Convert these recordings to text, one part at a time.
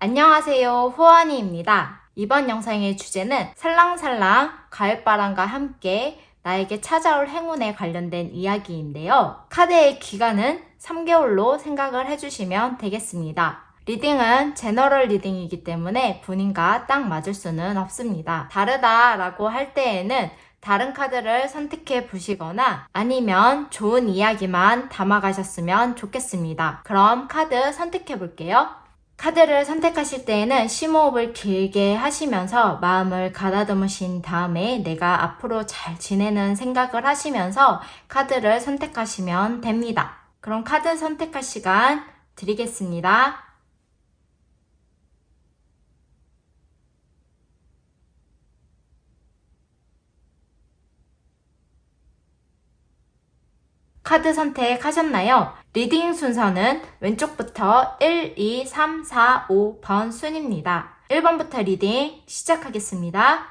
안녕하세요, 호환이입니다. 이번 영상의 주제는 살랑살랑 가을바람과 함께 나에게 찾아올 행운에 관련된 이야기인데요. 카드의 기간은 3개월로 생각을 해주시면 되겠습니다. 리딩은 제너럴 리딩이기 때문에 본인과 딱 맞을 수는 없습니다. 다르다라고 할 때에는 다른 카드를 선택해 보시거나 아니면 좋은 이야기만 담아가셨으면 좋겠습니다. 그럼 카드 선택해 볼게요. 카드를 선택하실 때에는 심호흡을 길게 하시면서 마음을 가다듬으신 다음에 내가 앞으로 잘 지내는 생각을 하시면서 카드를 선택하시면 됩니다. 그럼 카드 선택할 시간 드리겠습니다. 카드 선택하셨나요? 리딩 순서는 왼쪽부터 1, 2, 3, 4, 5번 순입니다. 1번부터 리딩 시작하겠습니다.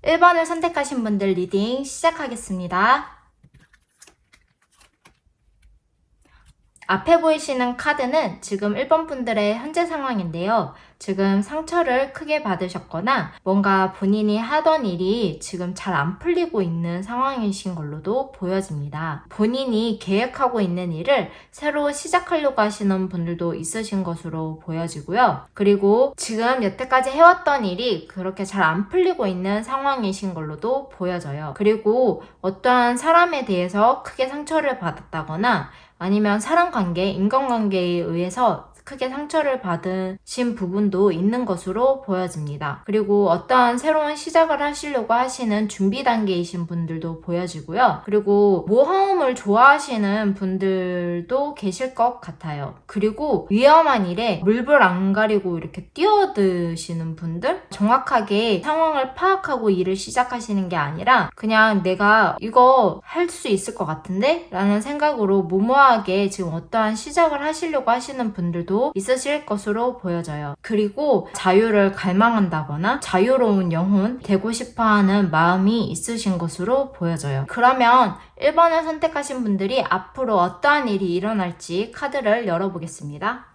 1번을 선택하신 분들 리딩 시작하겠습니다. 앞에 보이시는 카드는 지금 1번 분들의 현재 상황인데요. 지금 상처를 크게 받으셨거나 뭔가 본인이 하던 일이 지금 잘 안 풀리고 있는 상황이신 걸로도 보여집니다. 본인이 계획하고 있는 일을 새로 시작하려고 하시는 분들도 있으신 것으로 보여지고요. 그리고 지금 여태까지 해왔던 일이 그렇게 잘 안 풀리고 있는 상황이신 걸로도 보여져요. 그리고 어떠한 사람에 대해서 크게 상처를 받았다거나 아니면 사람관계, 인간관계에 의해서 크게 상처를 받으신 부분도 있는 것으로 보여집니다. 그리고 어떠한 새로운 시작을 하시려고 하시는 준비 단계이신 분들도 보여지고요. 그리고 모험을 좋아하시는 분들도 계실 것 같아요. 그리고 위험한 일에 물불 안 가리고 이렇게 뛰어드시는 분들? 정확하게 상황을 파악하고 일을 시작하시는 게 아니라 그냥 내가 이거 할 수 있을 것 같은데? 라는 생각으로 무모하게 지금 어떠한 시작을 하시려고 하시는 분들도 있으실 것으로 보여져요. 그리고 자유를 갈망한다거나 자유로운 영혼 되고 싶어하는 마음이 있으신 것으로 보여져요. 그러면 1번을 선택하신 분들이 앞으로 어떠한 일이 일어날지 카드를 열어보겠습니다.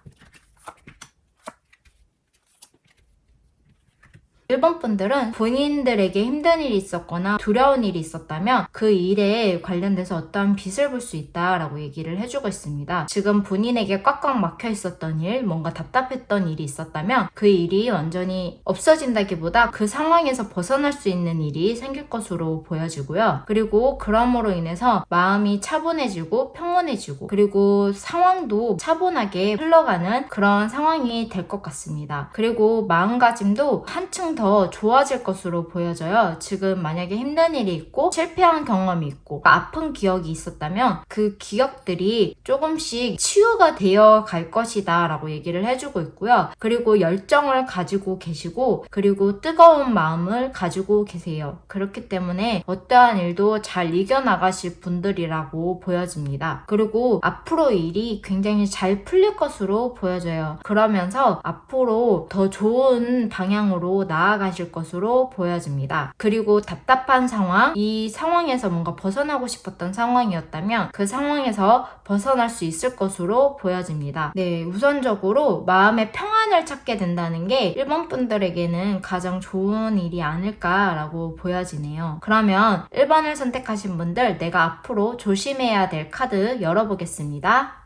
1번 분들은 본인들에게 힘든 일이 있었거나 두려운 일이 있었다면 그 일에 관련돼서 어떠한 빛을 볼 수 있다라고 얘기를 해주고 있습니다. 지금 본인에게 꽉꽉 막혀 있었던 일, 뭔가 답답했던 일이 있었다면 그 일이 완전히 없어진다기보다 그 상황에서 벗어날 수 있는 일이 생길 것으로 보여지고요. 그리고 그럼으로 인해서 마음이 차분해지고 평온해지고 그리고 상황도 차분하게 흘러가는 그런 상황이 될 것 같습니다. 그리고 마음가짐도 한층 더 좋아질 것으로 보여져요. 지금 만약에 힘든 일이 있고 실패한 경험이 있고 아픈 기억이 있었다면 그 기억들이 조금씩 치유가 되어 갈 것이다 라고 얘기를 해주고 있고요. 그리고 열정을 가지고 계시고 그리고 뜨거운 마음을 가지고 계세요. 그렇기 때문에 어떠한 일도 잘 이겨나가실 분들이라고 보여집니다. 그리고 앞으로 일이 굉장히 잘 풀릴 것으로 보여져요. 그러면서 앞으로 더 좋은 방향으로 나아가실 것으로 보여집니다. 그리고 답답한 상황, 이 상황에서 뭔가 벗어나고 싶었던 상황이었다면 그 상황에서 벗어날 수 있을 것으로 보여집니다. 네, 우선적으로 마음의 평안을 찾게 된다는 게 1번 분들에게는 가장 좋은 일이 아닐까라고 보여지네요. 그러면 1번을 선택하신 분들 내가 앞으로 조심해야 될 카드 열어보겠습니다.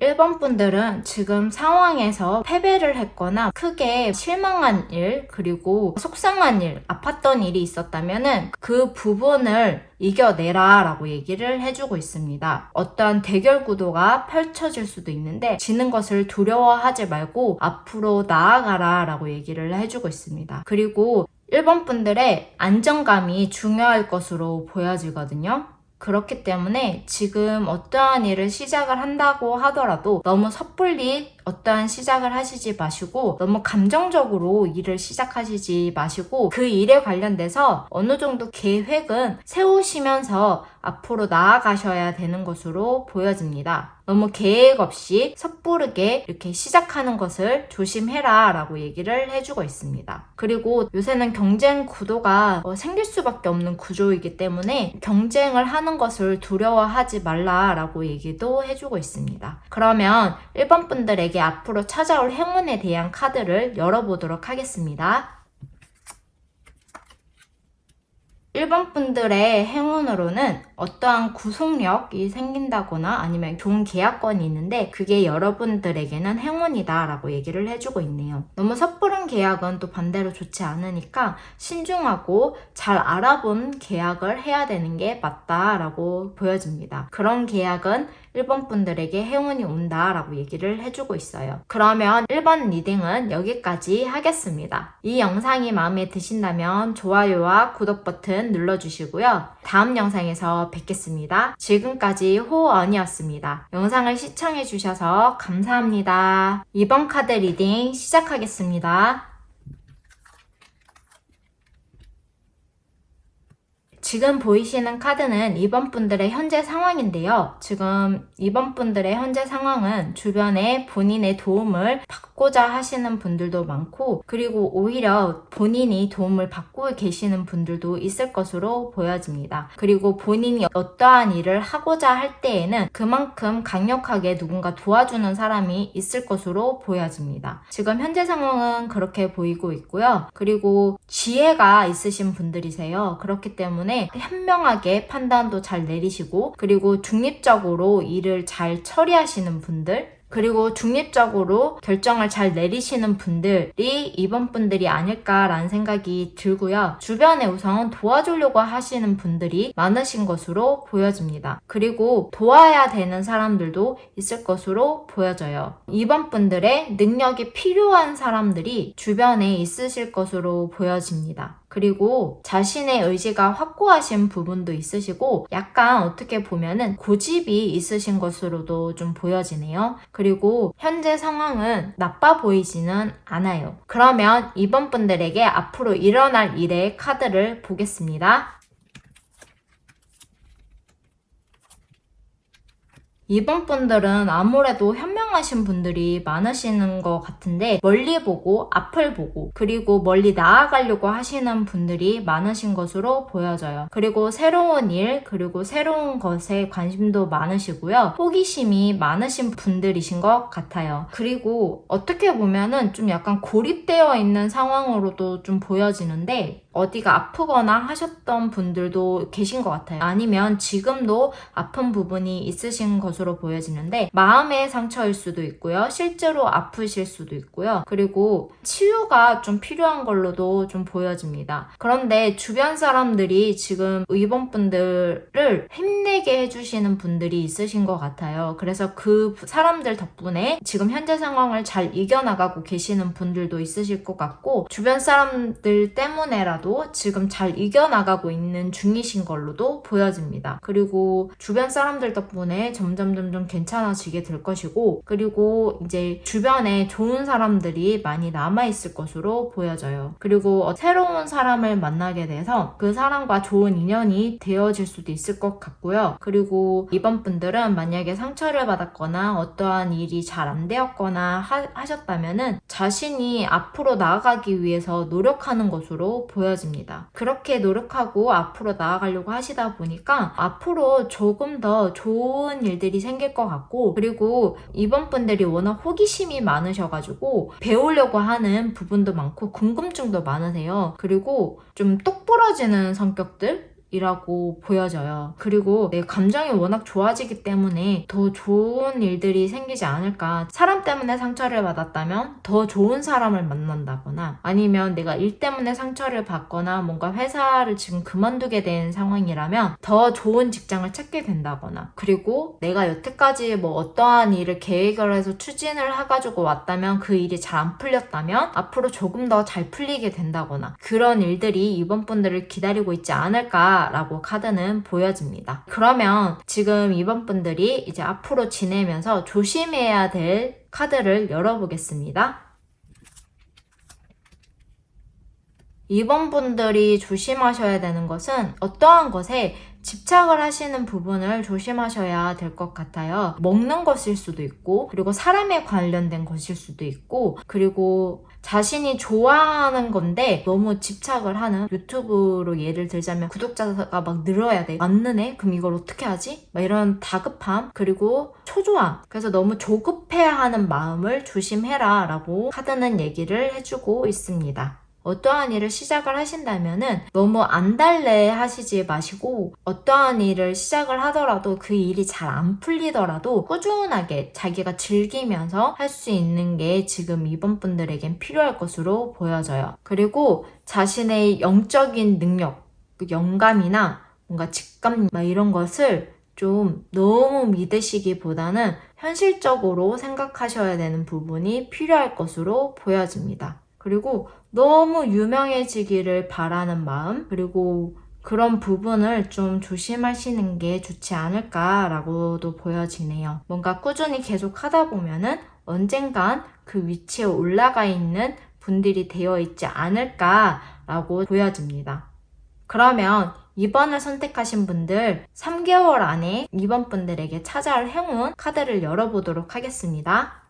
1번 분들은 지금 상황에서 패배를 했거나 크게 실망한 일, 그리고 속상한 일, 아팠던 일이 있었다면은 그 부분을 이겨내라 라고 얘기를 해주고 있습니다. 어떠한 대결 구도가 펼쳐질 수도 있는데 지는 것을 두려워하지 말고 앞으로 나아가라 라고 얘기를 해주고 있습니다. 그리고 1번 분들의 안정감이 중요할 것으로 보여지거든요. 그렇기 때문에 지금 어떠한 일을 시작을 한다고 하더라도 너무 섣불리 어떠한 시작을 하시지 마시고 너무 감정적으로 일을 시작하시지 마시고 그 일에 관련돼서 어느 정도 계획은 세우시면서 앞으로 나아가셔야 되는 것으로 보여집니다. 너무 계획 없이 섣부르게 이렇게 시작하는 것을 조심해라 라고 얘기를 해주고 있습니다. 그리고 요새는 경쟁 구도가 생길 수밖에 없는 구조이기 때문에 경쟁을 하는 것을 두려워하지 말라 라고 얘기도 해주고 있습니다. 그러면 1번 분들에게 분들에게 앞으로 찾아올 행운에 대한 카드를 열어보도록 하겠습니다. 1번 분들의 행운으로는 어떠한 구속력이 생긴다거나 아니면 좋은 계약건이 있는데 그게 여러분들에게는 행운이다 라고 얘기를 해주고 있네요. 너무 섣부른 계약은 또 반대로 좋지 않으니까 신중하고 잘 알아본 계약을 해야 되는 게 맞다라고 보여집니다. 그런 계약은 1번 분들에게 행운이 온다라고 얘기를 해주고 있어요. 그러면 1번 리딩은 여기까지 하겠습니다. 이 영상이 마음에 드신다면 좋아요와 구독 버튼 눌러주시고요. 다음 영상에서 뵙겠습니다. 지금까지 호언이었습니다. 영상을 시청해주셔서 감사합니다. 2번 카드 리딩 시작하겠습니다. 지금 보이시는 카드는 2번 분들의 현재 상황인데요. 지금 2번 분들의 현재 상황은 주변에 본인의 도움을 받고자 하시는 분들도 많고 그리고 오히려 본인이 도움을 받고 계시는 분들도 있을 것으로 보여집니다. 그리고 본인이 어떠한 일을 하고자 할 때에는 그만큼 강력하게 누군가 도와주는 사람이 있을 것으로 보여집니다. 지금 현재 상황은 그렇게 보이고 있고요. 그리고 지혜가 있으신 분들이세요. 그렇기 때문에 현명하게 판단도 잘 내리시고 그리고 중립적으로 일을 잘 처리하시는 분들 그리고 중립적으로 결정을 잘 내리시는 분들이 2번 분들이 아닐까라는 생각이 들고요. 주변에 우선 도와주려고 하시는 분들이 많으신 것으로 보여집니다. 그리고 도와야 되는 사람들도 있을 것으로 보여져요. 2번 분들의 능력이 필요한 사람들이 주변에 있으실 것으로 보여집니다. 그리고 자신의 의지가 확고하신 부분도 있으시고 약간 어떻게 보면은 고집이 있으신 것으로도 좀 보여지네요. 그리고 현재 상황은 나빠 보이지는 않아요. 그러면 이번 분들에게 앞으로 일어날 일의 카드를 보겠습니다. 2번 분들은 아무래도 현명하신 분들이 많으시는 것 같은데 멀리 보고 앞을 보고 그리고 멀리 나아가려고 하시는 분들이 많으신 것으로 보여져요. 그리고 새로운 일 그리고 새로운 것에 관심도 많으시고요. 호기심이 많으신 분들이신 것 같아요. 그리고 어떻게 보면은 좀 약간 고립되어 있는 상황으로도 좀 보여지는데 어디가 아프거나 하셨던 분들도 계신 것 같아요. 아니면 지금도 아픈 부분이 있으신 것으로 보여지는데 마음의 상처일 수도 있고요. 실제로 아프실 수도 있고요. 그리고 치유가 좀 필요한 걸로도 좀 보여집니다. 그런데 주변 사람들이 지금 이번 분들을 힘내게 해주시는 분들이 있으신 것 같아요. 그래서 그 사람들 덕분에 지금 현재 상황을 잘 이겨나가고 계시는 분들도 있으실 것 같고 주변 사람들 때문에라도 지금 잘 이겨나가고 있는 중이신 걸로도 보여집니다. 그리고 주변 사람들 덕분에 점점 괜찮아지게 될 것이고 그리고 이제 주변에 좋은 사람들이 많이 남아있을 것으로 보여져요. 그리고 새로운 사람을 만나게 돼서 그 사람과 좋은 인연이 되어질 수도 있을 것 같고요. 그리고 이번 분들은 만약에 상처를 받았거나 어떠한 일이 잘 안 되었거나 하셨다면은 자신이 앞으로 나아가기 위해서 노력하는 것으로 보여집니다. 그렇게 노력하고 앞으로 나아가려고 하시다 보니까 앞으로 조금 더 좋은 일들이 생길 것 같고 그리고 이번 분들이 워낙 호기심이 많으셔가지고 배우려고 하는 부분도 많고 궁금증도 많으세요. 그리고 좀 똑부러지는 성격들 이라고 보여져요. 그리고 내 감정이 워낙 좋아지기 때문에 더 좋은 일들이 생기지 않을까. 사람 때문에 상처를 받았다면 더 좋은 사람을 만난다거나 아니면 내가 일 때문에 상처를 받거나 뭔가 회사를 지금 그만두게 된 상황이라면 더 좋은 직장을 찾게 된다거나 그리고 내가 여태까지 뭐 어떠한 일을 계획을 해서 추진을 해가지고 왔다면 그 일이 잘 안 풀렸다면 앞으로 조금 더 잘 풀리게 된다거나 그런 일들이 이번 분들을 기다리고 있지 않을까 라고 카드는 보여집니다. 그러면 지금 이번 분들이 이제 앞으로 지내면서 조심해야 될 카드를 열어보겠습니다. 이번 분들이 조심하셔야 되는 것은 어떠한 것에 집착을 하시는 부분을 조심하셔야 될 것 같아요. 먹는 것일 수도 있고, 그리고 사람에 관련된 것일 수도 있고, 그리고 자신이 좋아하는 건데 너무 집착을 하는, 유튜브로 예를 들자면 구독자가 막 늘어야 돼. 안 느네? 그럼 이걸 어떻게 하지? 막 이런 다급함, 그리고 초조함. 그래서 너무 조급해하는 마음을 조심해라 라고 카드는 얘기를 해주고 있습니다. 어떠한 일을 시작을 하신다면은 너무 안달래 하시지 마시고, 어떠한 일을 시작을 하더라도 그 일이 잘 안 풀리더라도 꾸준하게 자기가 즐기면서 할 수 있는 게 지금 이번 분들에겐 필요할 것으로 보여져요. 그리고 자신의 영적인 능력, 영감이나 뭔가 직감 이런 것을 좀 너무 믿으시기보다는 현실적으로 생각하셔야 되는 부분이 필요할 것으로 보여집니다. 그리고 너무 유명해지기를 바라는 마음, 그리고 그런 부분을 좀 조심하시는 게 좋지 않을까라고도 보여지네요. 뭔가 꾸준히 계속 하다 보면은 언젠간 그 위치에 올라가 있는 분들이 되어 있지 않을까라고 보여집니다. 그러면 2번을 선택하신 분들 3개월 안에 2번 분들에게 찾아올 행운 카드를 열어보도록 하겠습니다.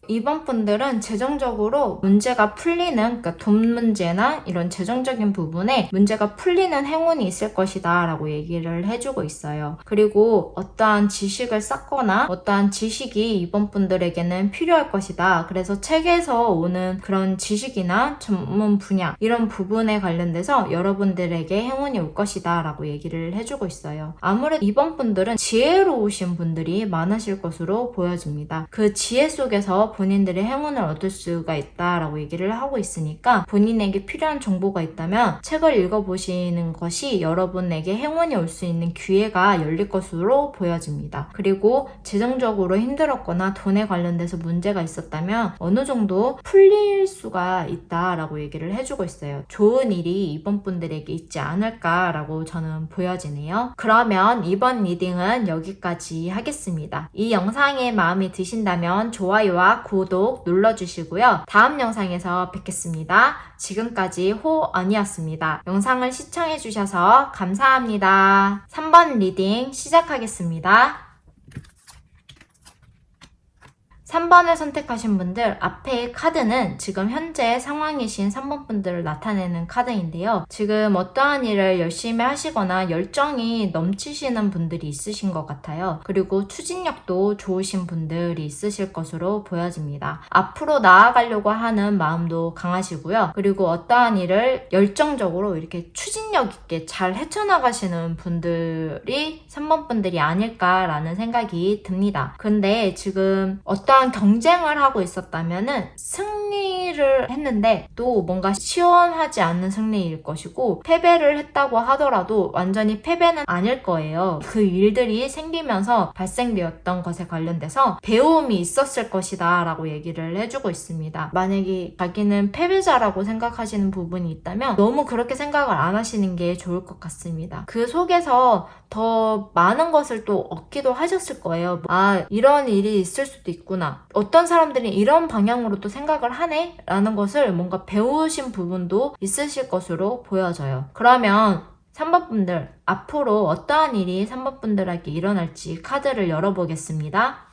이번 분들은 재정적으로 문제가 풀리는, 그러니까 돈 문제나 이런 재정적인 부분에 문제가 풀리는 행운이 있을 것이다 라고 얘기를 해주고 있어요. 그리고 어떠한 지식을 쌓거나 어떠한 지식이 이번 분들에게는 필요할 것이다. 그래서 책에서 오는 그런 지식이나 전문 분야 이런 부분에 관련돼서 여러분들에게 행운이 올 것이다 라고 얘기를 해주고 있어요. 아무래도 이번 분들은 지혜로우신 분들이 많으실 것으로 보여집니다. 그 지혜 속에서 본인들의 행운을 얻을 수가 있다라고 얘기를 하고 있으니까, 본인에게 필요한 정보가 있다면 책을 읽어보시는 것이 여러분에게 행운이 올 수 있는 기회가 열릴 것으로 보여집니다. 그리고 재정적으로 힘들었거나 돈에 관련돼서 문제가 있었다면 어느 정도 풀릴 수가 있다라고 얘기를 해주고 있어요. 좋은 일이 이번 분들에게 있지 않을까라고 저는 보여지네요. 그러면 이번 리딩은 여기까지 하겠습니다. 이 영상에 마음에 드신다면 좋아요와 구독 눌러주시고요. 다음 영상에서 뵙겠습니다. 지금까지 호언이었습니다. 영상을 시청해주셔서 감사합니다. 3번 리딩 시작하겠습니다. 3번을 선택하신 분들, 앞에 카드는 지금 현재 상황이신 3번 분들을 나타내는 카드인데요. 지금 어떠한 일을 열심히 하시거나 열정이 넘치시는 분들이 있으신 것 같아요. 그리고 추진력도 좋으신 분들이 있으실 것으로 보여집니다. 앞으로 나아가려고 하는 마음도 강하시고요. 그리고 어떠한 일을 열정적으로 이렇게 추진력 있게 잘 헤쳐나가시는 분들이 3번 분들이 아닐까라는 생각이 듭니다. 근데 지금 어떠한 경쟁을 하고 있었다면은 승리를 했는데 또 뭔가 시원하지 않는 승리일 것이고, 패배를 했다고 하더라도 완전히 패배는 아닐 거예요. 그 일들이 생기면서 발생되었던 것에 관련돼서 배움이 있었을 것이다 라고 얘기를 해주고 있습니다. 만약에 자기는 패배자라고 생각하시는 부분이 있다면 너무 그렇게 생각을 안 하시는 게 좋을 것 같습니다. 그 속에서 더 많은 것을 또 얻기도 하셨을 거예요. 아, 이런 일이 있을 수도 있구나, 어떤 사람들이 이런 방향으로 또 생각을 하네? 라는 것을 뭔가 배우신 부분도 있으실 것으로 보여져요. 그러면 3번 분들, 앞으로 어떠한 일이 3번 분들에게 일어날지 카드를 열어보겠습니다.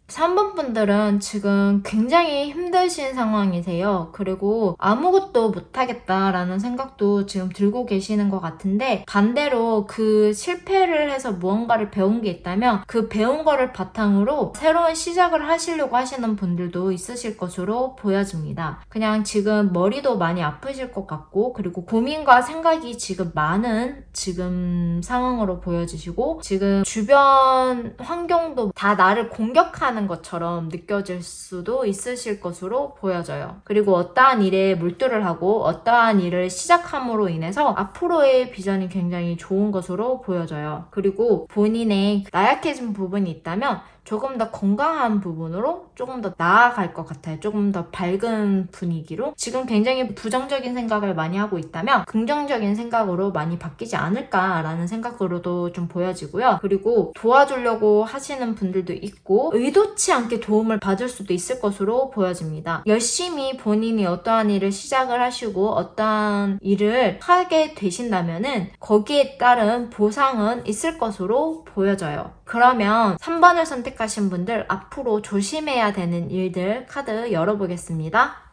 3번 분들은 지금 굉장히 힘드신 상황이세요. 그리고 아무것도 못하겠다라는 생각도 지금 들고 계시는 것 같은데, 반대로 그 실패를 해서 무언가를 배운 게 있다면 그 배운 거를 바탕으로 새로운 시작을 하시려고 하시는 분들도 있으실 것으로 보여집니다. 그냥 지금 머리도 많이 아프실 것 같고, 그리고 고민과 생각이 지금 많은 지금 상황으로 보여지시고, 지금 주변 환경도 다 나를 공격하는 것처럼 느껴질 수도 있으실 것으로 보여져요. 그리고 어떠한 일에 몰두를 하고 어떠한 일을 시작함으로 인해서 앞으로의 비전이 굉장히 좋은 것으로 보여져요. 그리고 본인의 나약해진 부분이 있다면 조금 더 건강한 부분으로 조금 더 나아갈 것 같아요. 조금 더 밝은 분위기로. 지금 굉장히 부정적인 생각을 많이 하고 있다면 긍정적인 생각으로 많이 바뀌지 않을까라는 생각으로도 좀 보여지고요. 그리고 도와주려고 하시는 분들도 있고 의도치 않게 도움을 받을 수도 있을 것으로 보여집니다. 열심히 본인이 어떠한 일을 시작을 하시고 어떠한 일을 하게 되신다면은 거기에 따른 보상은 있을 것으로 보여져요. 그러면 3번을 선택하신 분들 앞으로 조심해야 되는 일들 카드 열어보겠습니다.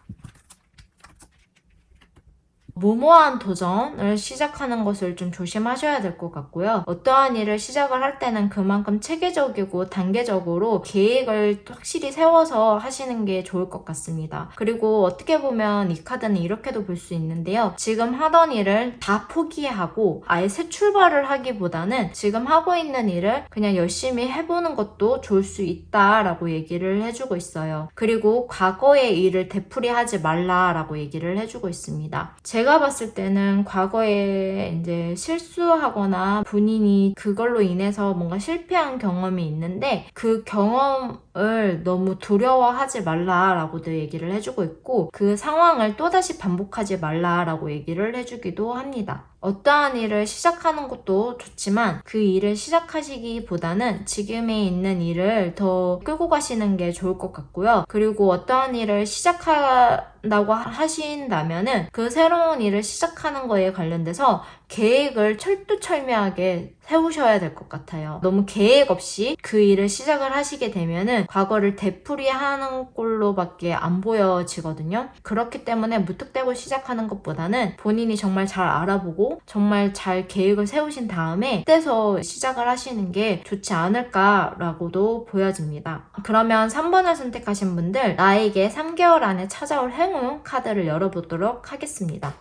무모한 도전을 시작하는 것을 좀 조심하셔야 될 것 같고요. 어떠한 일을 시작을 할 때는 그만큼 체계적이고 단계적으로 계획을 확실히 세워서 하시는 게 좋을 것 같습니다. 그리고 어떻게 보면 이 카드는 이렇게도 볼 수 있는데요. 지금 하던 일을 다 포기하고 아예 새 출발을 하기보다는 지금 하고 있는 일을 그냥 열심히 해보는 것도 좋을 수 있다라고 얘기를 해주고 있어요. 그리고 과거의 일을 되풀이하지 말라라고 얘기를 해주고 있습니다. 제가 봤을 때는 과거에 이제 실수하거나 본인이 그걸로 인해서 뭔가 실패한 경험이 있는데 그 경험을 너무 두려워하지 말라라고도 얘기를 해주고 있고 그 상황을 또다시 반복하지 말라라고 얘기를 해주기도 합니다. 어떠한 일을 시작하는 것도 좋지만 그 일을 시작하시기보다는 지금에 있는 일을 더 끌고 가시는 게 좋을 것 같고요. 그리고 어떠한 일을 시작한다고 하신다면은 그 새로운 일을 시작하는 거에 관련돼서 계획을 철두철미하게 세우셔야 될 것 같아요. 너무 계획 없이 그 일을 시작을 하시게 되면은 과거를 되풀이하는 꼴로밖에 안 보여지거든요. 그렇기 때문에 무턱대고 시작하는 것보다는 본인이 정말 잘 알아보고 정말 잘 계획을 세우신 다음에 그때서 시작을 하시는 게 좋지 않을까라고도 보여집니다. 그러면 3번을 선택하신 분들 나에게 3개월 안에 찾아올 행운 카드를 열어보도록 하겠습니다.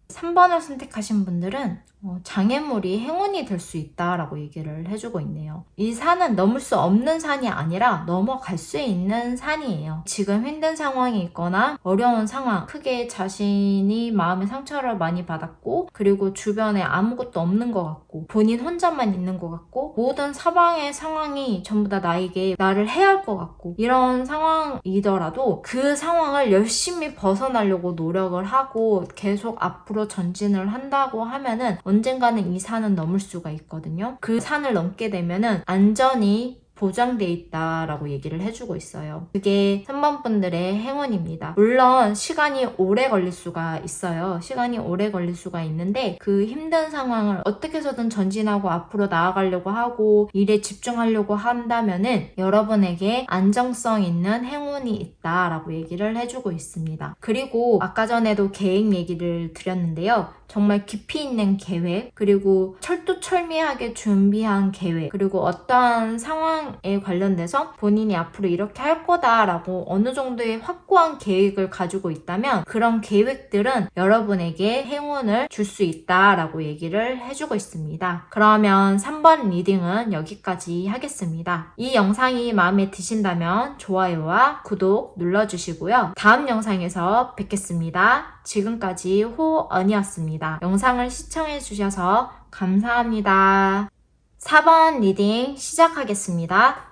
3번을 선택하신 분들은 장애물이 행운이 될 수 있다라고 얘기를 해주고 있네요. 이 산은 넘을 수 없는 산이 아니라 넘어갈 수 있는 산이에요. 지금 힘든 상황이 있거나 어려운 상황, 크게 자신이 마음의 상처를 많이 받았고 그리고 주변에 아무것도 없는 것 같고 본인 혼자만 있는 것 같고 모든 사방의 상황이 전부 다 나를 해할 것 같고 이런 상황이더라도 그 상황을 열심히 벗어나려고 노력을 하고 계속 앞으로 전진을 한다고 하면은 언젠가는 이 산은 넘을 수가 있거든요. 그 산을 넘게 되면은 안전이 보장돼 있다라고 얘기를 해주고 있어요. 그게 3번 분들의 행운입니다. 물론 시간이 오래 걸릴 수가 있어요. 시간이 오래 걸릴 수가 있는데 그 힘든 상황을 어떻게 해서든 전진하고 앞으로 나아가려고 하고 일에 집중하려고 한다면은 여러분에게 안정성 있는 행운이 있다라고 얘기를 해주고 있습니다. 그리고 아까 전에도 계획 얘기를 드렸는데요. 정말 깊이 있는 계획, 그리고 철두철미하게 준비한 계획, 그리고 어떠한 상황에 관련돼서 본인이 앞으로 이렇게 할 거다라고 어느 정도의 확고한 계획을 가지고 있다면 그런 계획들은 여러분에게 행운을 줄 수 있다라고 얘기를 해주고 있습니다. 그러면 3번 리딩은 여기까지 하겠습니다. 이 영상이 마음에 드신다면 좋아요와 구독 눌러주시고요. 다음 영상에서 뵙겠습니다. 지금까지 호언이었습니다. 영상을 시청해주셔서 감사합니다. 4번 리딩 시작하겠습니다.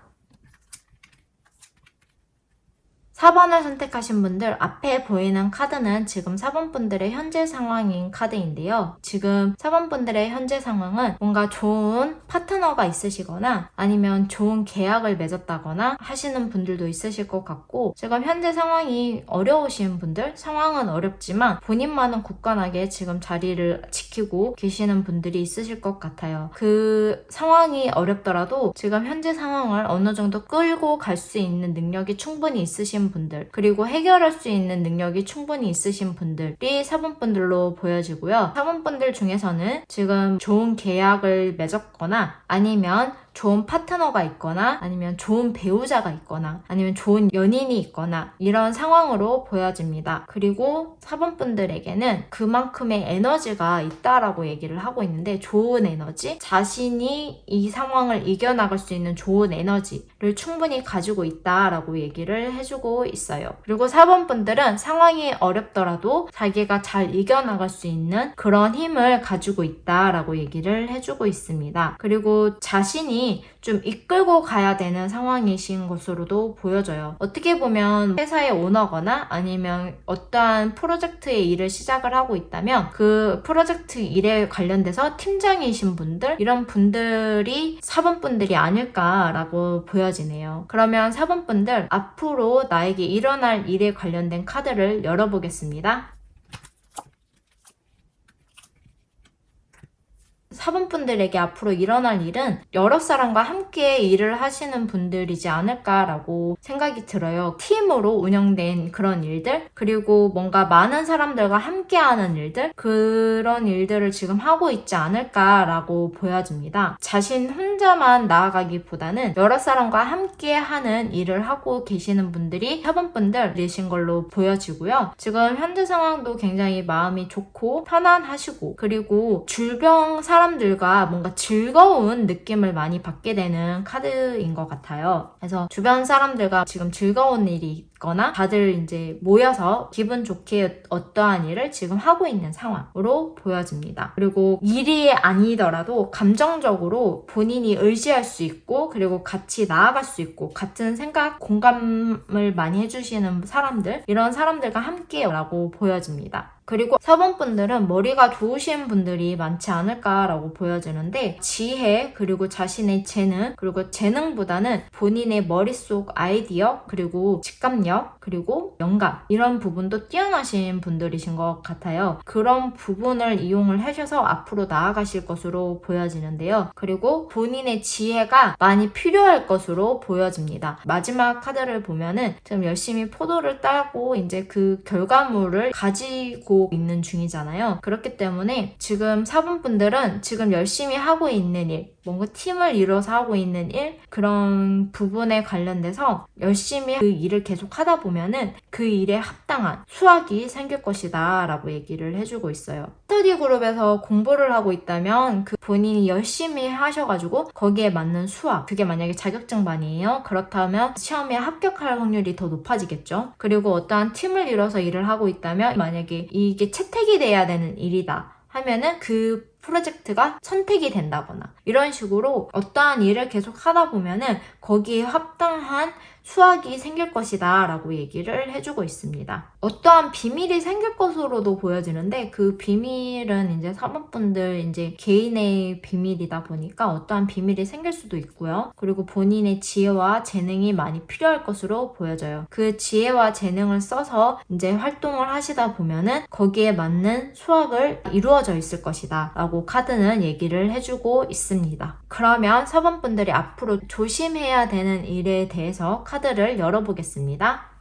4번을 선택하신 분들 앞에 보이는 카드는 지금 4번 분들의 현재 상황인 카드인데요. 지금 4번 분들의 현재 상황은 뭔가 좋은 파트너가 있으시거나 아니면 좋은 계약을 맺었다거나 하시는 분들도 있으실 것 같고 지금 현재 상황이 어려우신 분들, 상황은 어렵지만 본인만은 굳건하게 지금 자리를 지키고 계시는 분들이 있으실 것 같아요. 그 상황이 어렵더라도 지금 현재 상황을 어느 정도 끌고 갈 수 있는 능력이 충분히 있으신 분들 그리고 해결할 수 있는 능력이 충분히 있으신 분들이 4번 분들로 보여지고요. 4번 분들 중에서는 지금 좋은 계약을 맺었거나 아니면 좋은 파트너가 있거나 아니면 좋은 배우자가 있거나 아니면 좋은 연인이 있거나 이런 상황으로 보여집니다. 그리고 4번 분들에게는 그만큼의 에너지가 있다라고 얘기를 하고 있는데 좋은 에너지, 자신이 이 상황을 이겨나갈 수 있는 좋은 에너지를 충분히 가지고 있다라고 얘기를 해주고 있어요. 그리고 4번 분들은 상황이 어렵더라도 자기가 잘 이겨나갈 수 있는 그런 힘을 가지고 있다라고 얘기를 해주고 있습니다. 그리고 자신이 분이 좀 이끌고 가야 되는 상황이신 것으로도 보여져요. 어떻게 보면 회사의 오너거나 아니면 어떠한 프로젝트의 일을 시작을 하고 있다면 그 프로젝트 일에 관련돼서 팀장이신 분들, 이런 분들이 사본분들이 아닐까라고 보여지네요. 그러면 사본분들, 앞으로 나에게 일어날 일에 관련된 카드를 열어보겠습니다. 사본분들에게 앞으로 일어날 일은 여러 사람과 함께 일을 하시는 분들이지 않을까라고 생각이 들어요. 팀으로 운영된 그런 일들, 그리고 뭔가 많은 사람들과 함께 하는 일들, 그런 일들을 지금 하고 있지 않을까라고 보여집니다. 자신 혼자만 나아가기보다는 여러 사람과 함께 하는 일을 하고 계시는 분들이 사본분들이신 걸로 보여지고요. 지금 현재 상황도 굉장히 마음이 좋고 편안하시고, 그리고 주변 사람들과 뭔가 즐거운 느낌을 많이 받게 되는 카드인 것 같아요. 그래서 주변 사람들과 지금 즐거운 일이 있거나 다들 이제 모여서 기분 좋게 어떠한 일을 지금 하고 있는 상황으로 보여집니다. 그리고 일이 아니더라도 감정적으로 본인이 의지할 수 있고, 그리고 같이 나아갈 수 있고, 같은 생각, 공감을 많이 해주시는 사람들, 이런 사람들과 함께라고 보여집니다. 그리고 사본분들은 머리가 좋으신 분들이 많지 않을까라고 보여지는데, 지혜, 그리고 자신의 재능, 그리고 재능보다는 본인의 머릿속 아이디어, 그리고 직감력, 그리고 영감, 이런 부분도 뛰어나신 분들이신 것 같아요. 그런 부분을 이용을 하셔서 앞으로 나아가실 것으로 보여지는데요. 그리고 본인의 지혜가 많이 필요할 것으로 보여집니다. 마지막 카드를 보면은 지금 열심히 포도를 따고 이제 그 결과물을 가지고 있는 중이잖아요. 그렇기 때문에 지금 사본분들은 지금 열심히 하고 있는 일, 뭔가 팀을 이뤄서 하고 있는 일, 그런 부분에 관련돼서 열심히 그 일을 계속 하다 보면은 그 일에 합당한 수확이 생길 것이다 라고 얘기를 해주고 있어요. 스터디 그룹에서 공부를 하고 있다면 그 본인이 열심히 하셔가지고 거기에 맞는 수학, 그게 만약에 자격증반이에요. 그렇다면 시험에 합격할 확률이 더 높아지겠죠. 그리고 어떠한 팀을 이뤄서 일을 하고 있다면 만약에 이게 채택이 돼야 되는 일이다 하면은 그 프로젝트가 선택이 된다거나, 이런 식으로 어떠한 일을 계속 하다 보면은 거기에 합당한 수확이 생길 것이다 라고 얘기를 해주고 있습니다. 어떠한 비밀이 생길 것으로도 보여지는데, 그 비밀은 이제 사본분들 이제 개인의 비밀이다 보니까 어떠한 비밀이 생길 수도 있고요. 그리고 본인의 지혜와 재능이 많이 필요할 것으로 보여져요. 그 지혜와 재능을 써서 이제 활동을 하시다 보면은 거기에 맞는 수확을 이루어져 있을 것이다 라고 카드는 얘기를 해주고 있습니다. 그러면 사본분들이 앞으로 조심해야 되는 일에 대해서 카드를 열어보겠습니다.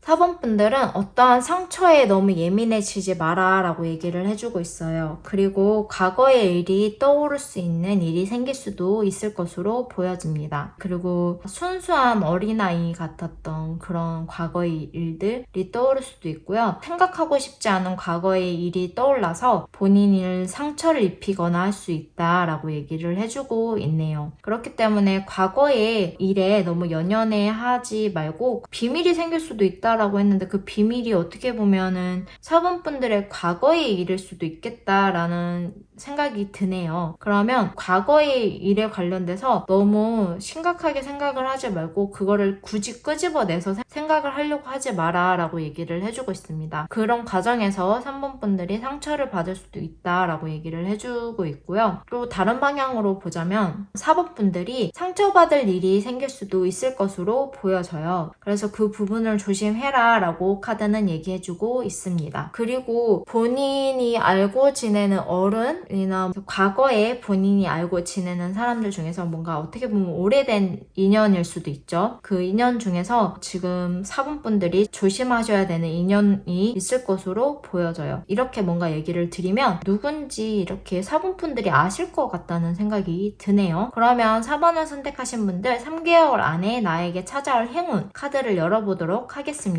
사본분들은 어떠한 상처에 너무 예민해지지 마라 라고 얘기를 해주고 있어요. 그리고 과거의 일이 떠오를 수 있는 일이 생길 수도 있을 것으로 보여집니다. 그리고 순수한 어린아이 같았던 그런 과거의 일들이 떠오를 수도 있고요. 생각하고 싶지 않은 과거의 일이 떠올라서 본인이 상처를 입히거나 할 수 있다라고 얘기를 해주고 있네요. 그렇기 때문에 과거의 일에 너무 연연해 하지 말고, 비밀이 생길 수도 있다 라고 했는데 그 비밀이 어떻게 보면은 사본분들의 과거의 일일 수도 있겠다라는 생각이 드네요. 그러면 과거의 일에 관련돼서 너무 심각하게 생각을 하지 말고 그거를 굳이 끄집어내서 생각을 하려고 하지 마라 라고 얘기를 해주고 있습니다. 그런 과정에서 3번분들이 상처를 받을 수도 있다 라고 얘기를 해주고 있고요. 또 다른 방향으로 보자면 4번분들이 상처받을 일이 생길 수도 있을 것으로 보여져요. 그래서 그 부분을 조심해라 라고 카드는 얘기해주고 있습니다. 그리고 본인이 알고 지내는 어른이나 과거에 본인이 알고 지내는 사람들 중에서 뭔가 어떻게 보면 오래된 인연일 수도 있죠. 그 인연 중에서 지금 4번분들이 조심하셔야 되는 인연이 있을 것으로 보여져요. 이렇게 뭔가 얘기를 드리면 누군지 이렇게 4번분들이 아실 것 같다는 생각이 드네요. 그러면 4번을 선택하신 분들 3개월 안에 나에게 찾아올 행운 카드를 열어보도록 하겠습니다.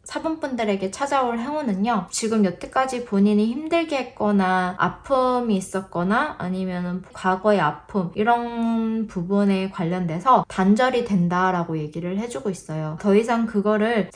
4번분들에게 찾아올 행운은요, 지금 여태까지 본인이 힘들게 했거나 아픔이 있었거나 아니면 과거의 아픔, 이런 부분에 관련돼서 단절이 된다라고 얘기를 해주고 있어요. 더 이상 그거를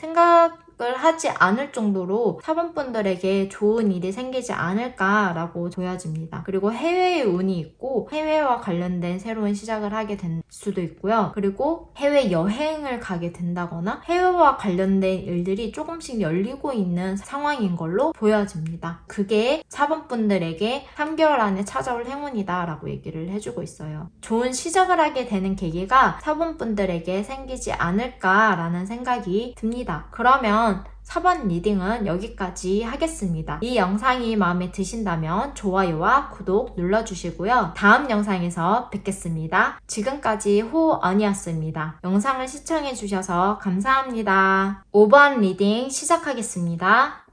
생각을 하지 않을 정도로 4번 분들에게 좋은 일이 생기지 않을까라고 보여집니다. 그리고 해외의 운이 있고 해외와 관련된 새로운 시작을 하게 될 수도 있고요. 그리고 해외 여행을 가게 된다거나 해외와 관련된 일들이 조금씩 열리고 있는 상황인 걸로 보여집니다. 그게 4번 분들에게 3개월 안에 찾아올 행운이다 라고 얘기를 해주고 있어요. 좋은 시작을 하게 되는 계기가 4번 분들에게 생기지 않을까라는 생각이 듭니다. 그러면 4번 리딩은 여기까지 하겠습니다. 이 영상이 마음에 드신다면 좋아요와 구독 눌러주시고요. 다음 영상에서 뵙겠습니다. 지금까지 호언이었습니다. 영상을 시청해주셔서 감사합니다. 5번 리딩 시작하겠습니다.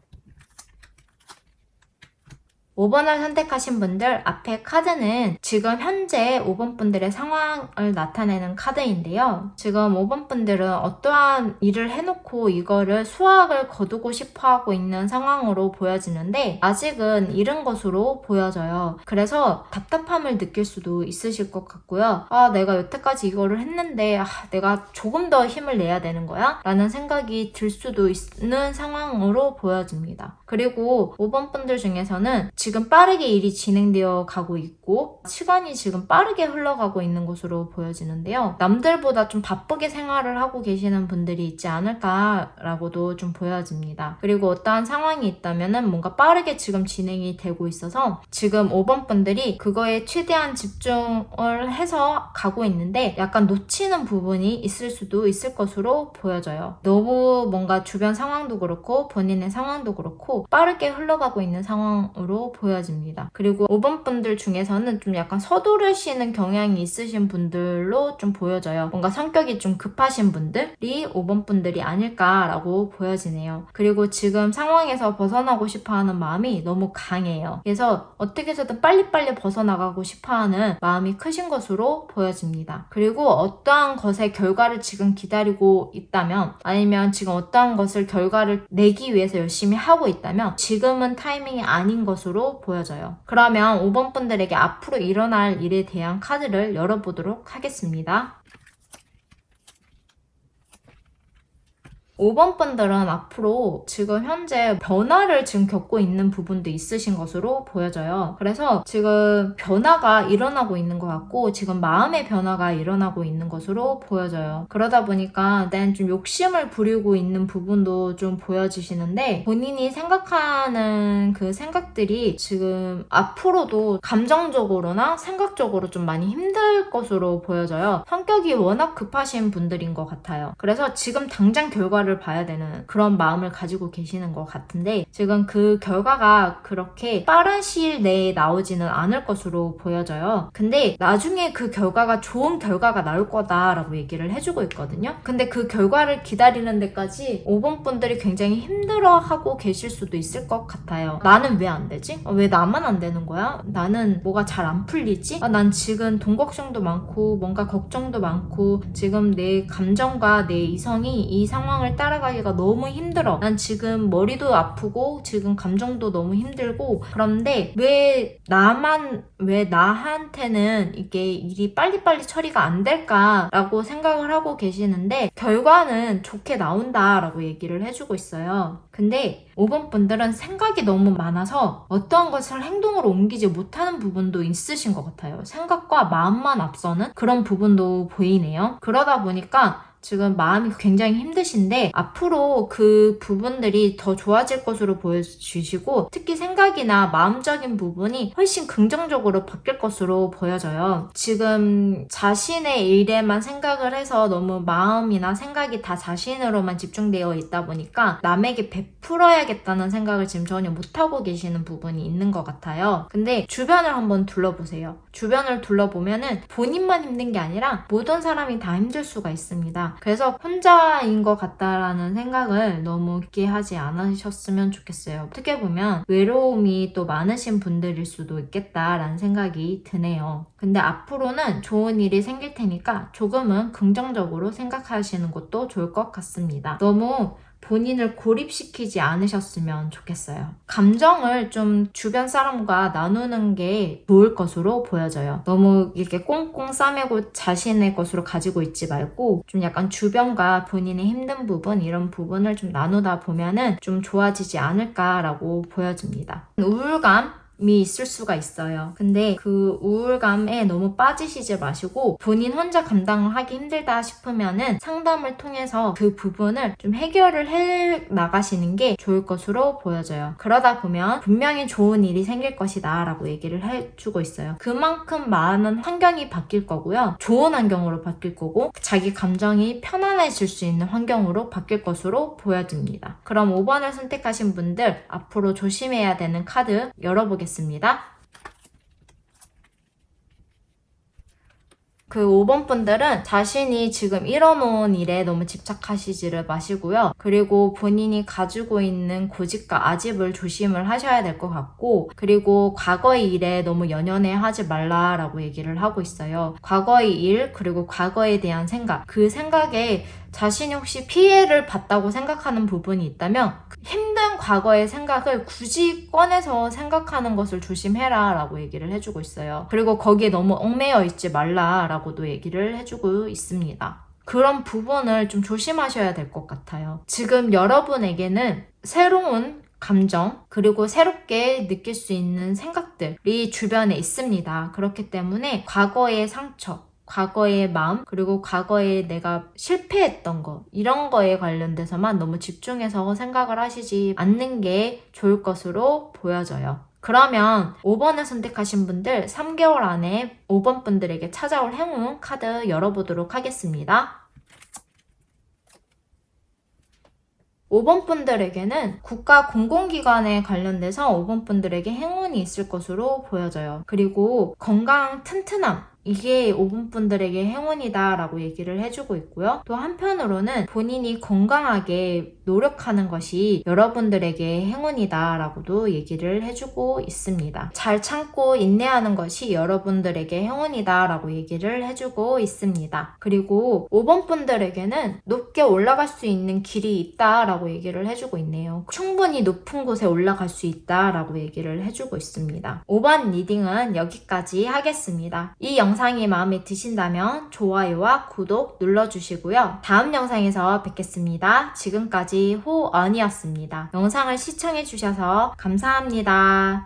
5번을 선택하신 분들 앞에 카드는 지금 현재 5번 분들의 상황을 나타내는 카드인데요. 지금 5번 분들은 어떠한 일을 해놓고 이거를 수확을 거두고 싶어 하고 있는 상황으로 보여지는데 아직은 이른 것으로 보여져요. 그래서 답답함을 느낄 수도 있으실 것 같고요. 내가 여태까지 이거를 했는데 내가 조금 더 힘을 내야 되는 거야? 라는 생각이 들 수도 있는 상황으로 보여집니다. 그리고 5번 분들 중에서는 지금 빠르게 일이 진행되어 가고 있고 시간이 지금 빠르게 흘러가고 있는 것으로 보여지는데요. 남들보다 좀 바쁘게 생활을 하고 계시는 분들이 있지 않을까라고도 좀 보여집니다. 그리고 어떠한 상황이 있다면은 뭔가 빠르게 지금 진행이 되고 있어서 지금 5번 분들이 그거에 최대한 집중을 해서 가고 있는데 약간 놓치는 부분이 있을 수도 있을 것으로 보여져요. 너무 뭔가 주변 상황도 그렇고 본인의 상황도 그렇고 빠르게 흘러가고 있는 상황으로 보여집니다. 그리고 5번 분들 중에서는 좀 약간 서두르시는 경향이 있으신 분들로 좀 보여져요. 뭔가 성격이 좀 급하신 분들이 5번 분들이 아닐까라고 보여지네요. 그리고 지금 상황에서 벗어나고 싶어하는 마음이 너무 강해요. 그래서 어떻게 해서든 빨리빨리 벗어나가고 싶어하는 마음이 크신 것으로 보여집니다. 그리고 어떠한 것의 결과를 지금 기다리고 있다면 아니면 지금 어떠한 것을 결과를 내기 위해서 열심히 하고 있다면 지금은 타이밍이 아닌 것으로 보여져요. 그러면 5번 분들에게 앞으로 일어날 일에 대한 카드를 열어보도록 하겠습니다. 5번 분들은 앞으로 지금 현재 변화를 지금 겪고 있는 부분도 있으신 것으로 보여져요. 그래서 지금 변화가 일어나고 있는 것 같고 지금 마음의 변화가 일어나고 있는 것으로 보여져요. 그러다 보니까 난 좀 욕심을 부리고 있는 부분도 좀 보여지시는데 본인이 생각하는 그 생각들이 지금 앞으로도 감정적으로나 생각적으로 좀 많이 힘들 것으로 보여져요. 성격이 워낙 급하신 분들인 것 같아요. 그래서 지금 당장 결과를 봐야 되는 그런 마음을 가지고 계시는 것 같은데 지금 그 결과가 그렇게 빠른 시일 내에 나오지는 않을 것으로 보여져요. 근데 나중에 그 결과가 좋은 결과가 나올 거다라고 얘기를 해주고 있거든요. 근데 그 결과를 기다리는 데까지 5번 분들이 굉장히 힘들어하고 계실 수도 있을 것 같아요. 나는 왜 안 되지? 왜 나만 안 되는 거야? 나는 뭐가 잘 안 풀리지? 난 지금 돈 걱정도 많고 뭔가 걱정도 많고 지금 내 감정과 내 이성이 이 상황을 따라가기가 너무 힘들어. 난 지금 머리도 아프고 지금 감정도 너무 힘들고 그런데 왜 나한테는 이게 일이 빨리빨리 처리가 안 될까라고 생각을 하고 계시는데 결과는 좋게 나온다라고 얘기를 해주고 있어요. 근데 5번 분들은 생각이 너무 많아서 어떠한 것을 행동으로 옮기지 못하는 부분도 있으신 것 같아요. 생각과 마음만 앞서는 그런 부분도 보이네요. 그러다 보니까 지금 마음이 굉장히 힘드신데 앞으로 그 부분들이 더 좋아질 것으로 보여주시고 특히 생각이나 마음적인 부분이 훨씬 긍정적으로 바뀔 것으로 보여져요. 지금 자신의 일에만 생각을 해서 너무 마음이나 생각이 다 자신으로만 집중되어 있다 보니까 남에게 베풀어야겠다는 생각을 지금 전혀 못하고 계시는 부분이 있는 것 같아요. 근데 주변을 한번 둘러보세요. 주변을 둘러보면은 본인만 힘든 게 아니라 모든 사람이 다 힘들 수가 있습니다. 그래서 혼자인 것 같다라는 생각을 너무 깊게 하지 않으셨으면 좋겠어요. 어떻게 보면 외로움이 또 많으신 분들일 수도 있겠다라는 생각이 드네요. 근데 앞으로는 좋은 일이 생길 테니까 조금은 긍정적으로 생각하시는 것도 좋을 것 같습니다. 너무 본인을 고립시키지 않으셨으면 좋겠어요. 감정을 좀 주변 사람과 나누는 게 좋을 것으로 보여져요. 너무 이렇게 꽁꽁 싸매고 자신의 것으로 가지고 있지 말고 좀 약간 주변과 본인의 힘든 부분, 이런 부분을 좀 나누다 보면은 좀 좋아지지 않을까라고 보여집니다. 우울감이 있을 수가 있어요. 근데 그 우울감에 너무 빠지시지 마시고 본인 혼자 감당을 하기 힘들다 싶으면은 상담을 통해서 그 부분을 좀 해결을 해 나가시는 게 좋을 것으로 보여져요. 그러다 보면 분명히 좋은 일이 생길 것이다 라고 얘기를 해주고 있어요. 그만큼 많은 환경이 바뀔 거고요. 좋은 환경으로 바뀔 거고 자기 감정이 편안해질 수 있는 환경으로 바뀔 것으로 보여집니다. 그럼 5번을 선택하신 분들 앞으로 조심해야 되는 카드 열어보겠습니다. 그 5번 분들은 자신이 지금 이뤄놓은 일에 너무 집착하시지를 마시고요. 그리고 본인이 가지고 있는 고집과 아집을 조심을 하셔야 될 것 같고, 그리고 과거의 일에 너무 연연해 하지 말라라고 얘기를 하고 있어요. 과거의 일, 그리고 과거에 대한 생각, 그 생각에 자신이 혹시 피해를 봤다고 생각하는 부분이 있다면 힘든 과거의 생각을 굳이 꺼내서 생각하는 것을 조심해라 라고 얘기를 해주고 있어요. 그리고 거기에 너무 얽매여 있지 말라 라고도 얘기를 해주고 있습니다. 그런 부분을 좀 조심하셔야 될 것 같아요. 지금 여러분에게는 새로운 감정, 그리고 새롭게 느낄 수 있는 생각들이 주변에 있습니다. 그렇기 때문에 과거의 상처, 과거의 마음, 그리고 과거에 내가 실패했던 거, 이런 거에 관련돼서만 너무 집중해서 생각을 하시지 않는 게 좋을 것으로 보여져요. 그러면 5번을 선택하신 분들 3개월 안에 5번 분들에게 찾아올 행운 카드 열어보도록 하겠습니다. 5번 분들에게는 국가 공공기관에 관련돼서 5번 분들에게 행운이 있을 것으로 보여져요. 그리고 건강 튼튼함, 이게 5번 분들에게 행운이다 라고 얘기를 해주고 있고요. 또 한편으로는 본인이 건강하게 노력하는 것이 여러분들에게 행운이다 라고도 얘기를 해주고 있습니다. 잘 참고 인내하는 것이 여러분들에게 행운이다 라고 얘기를 해주고 있습니다. 그리고 5번 분들에게는 높게 올라갈 수 있는 길이 있다 라고 얘기를 해주고 있네요. 충분히 높은 곳에 올라갈 수 있다 라고 얘기를 해주고 있습니다. 5번 리딩은 여기까지 하겠습니다. 이 영상이 마음에 드신다면 좋아요와 구독 눌러주시고요. 다음 영상에서 뵙겠습니다. 지금까지 호언이었습니다. 영상을 시청해주셔서 감사합니다.